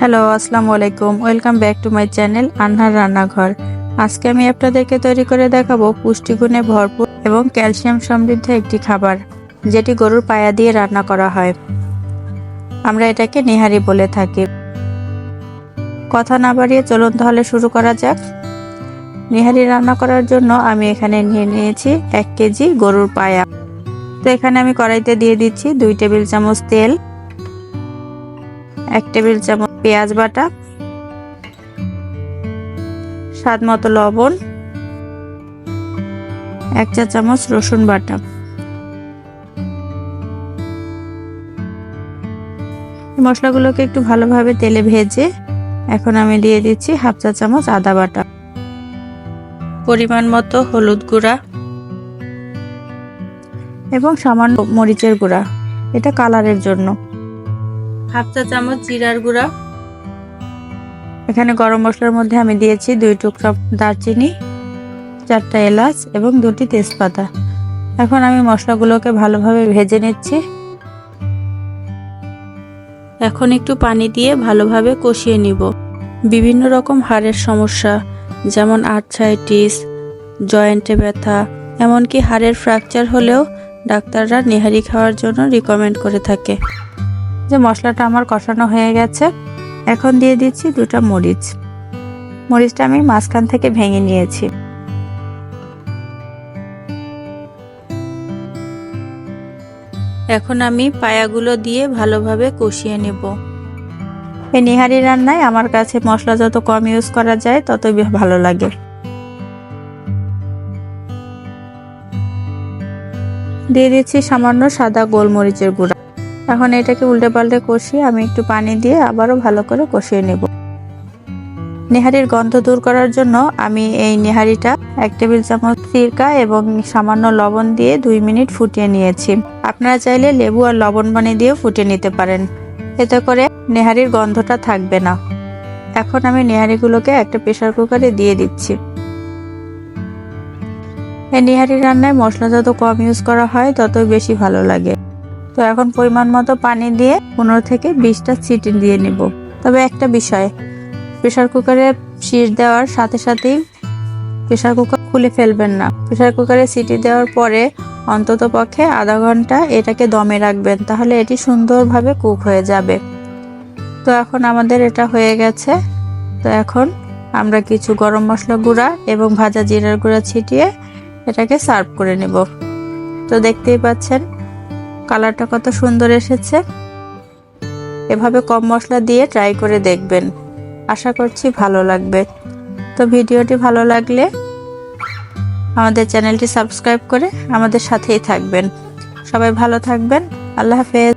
Hello, আসসালামু আলাইকুম। Welcome back to my channel আনহার রান্নাঘর। আজকে আমি আপনাদেরকে তৈরি করে দেখাবো পুষ্টিগুণে ভরপুর এবং ক্যালসিয়াম সমৃদ্ধ একটি খাবার, যেটি গরুর পায়া দিয়ে রান্না করা হয়। আমরা এটাকে নিহারি বলে থাকি। কথা না বাড়িয়ে চলুন তাহলে শুরু করা যাক। নিহারি রান্না করার জন্য আমি এখানে নিয়ে নিয়েছি 1 কেজি গরুর পায়া। তো এখানে আমি কড়াইতে দিয়ে দিচ্ছি 2 টেবিল চামচ তেল, 1 টেবিল চামচ পেঁয়াজ বাটা, স্বাদ মতো লবণ, 1 চা চামচ রসুন বাটা। মশলাগুলোকে একটু ভালোভাবে তেলে ভেজে এখন আমি দিয়ে দিচ্ছি 1/2 চা চামচ আদা বাটা, পরিমাণ মতো হলুদ গুঁড়া এবং সামান্য মরিচের গুঁড়া, এটা কালারের জন্য। 1/2 চা চামচ জিরার গুঁড়া। এখানে গরম মশলার মধ্যে আমি দিয়েছি 2 টুকরা দারচিনি, 4টা এলাচ এবং 2টি তেজপাতা। এখন আমি মশলাগুলোকে ভালোভাবে ভেজে নিচ্ছি। এখন একটু পানি দিয়ে ভালোভাবে কষিয়ে নিব। বিভিন্ন রকম হাড়ের সমস্যা যেমন আর্থ্রাইটিস, জয়েন্টে ব্যথা, এমনকি হাড়ের ফ্র্যাকচার হলেও ডাক্তাররা নেহারি খাওয়ার জন্য রিকমেন্ড করে থাকে। যে মশলাটা আমার কষানো হয়ে গেছে, এখন দিয়ে দিচ্ছি 2টা মরিচ। মরিচটা আমি মাঝখান থেকে ভেঙে নিয়েছি। এখন আমি পায়াগুলো দিয়ে ভালোভাবে কষিয়ে নেব। এই নিহারি রান্নায় আমার কাছে মশলা যত কম ইউজ করা যায় ততই ভালো লাগে। দিয়ে দিচ্ছি সামান্য সাদা গোলমরিচের গুঁড়া। এখন এটাকে উল্টে পাল্টে কষিয়ে আমি একটু পানি দিয়ে আবারও ভালো করে কষিয়ে নেব। নেহারির গন্ধ দূর করার জন্য আমি এই নেহারিটা 1 টেবিল চামচ সিরকা এবং সামান্য লবণ দিয়ে 2 মিনিট ফুটিয়ে নিয়েছি। আপনারা চাইলে লেবু আর লবণ পানি দিয়েও ফুটিয়ে নিতে পারেন, এতে করে নেহারির গন্ধটা থাকবে না। এখন আমি নেহারিগুলোকে একটা প্রেসার কুকারে দিয়ে দিচ্ছি। এই নেহারি রান্নায় মশলা যত কম ইউজ করা হয় ততই বেশি ভালো লাগে। তো এখন পরিমাণ মতো পানি দিয়ে 15 থেকে 20টা সিটি দিয়ে নেব। তবে একটা বিষয়, প্রেসার কুকারে সিটি দেওয়ার সাথে সাথেই প্রেসার কুকার খুলে ফেলবেন না। প্রেসার কুকারে সিটি দেওয়ার পরে অন্তত পক্ষে আধা ঘন্টা এটাকে দমে রাখবেন, তাহলে এটি সুন্দরভাবে কুক হয়ে যাবে। তো এখন আমাদের এটা হয়ে গেছে। তো এখন আমরা কিছু গরম মশলা গুঁড়া এবং ভাজা জিরার গুঁড়া ছিটিয়ে এটাকে সার্ভ করে নেব। তো দেখতেই পাচ্ছেন কালারটা কত সুন্দর এসেছে। এভাবে কম মশলা দিয়ে ট্রাই করে দেখবেন, আশা করছি ভালো লাগবে। তো ভিডিওটি ভালো লাগলে আমাদের চ্যানেলটি সাবস্ক্রাইব করে আমাদের সাথেই থাকবেন। সবাই ভালো থাকবেন। আল্লাহ হাফেজ।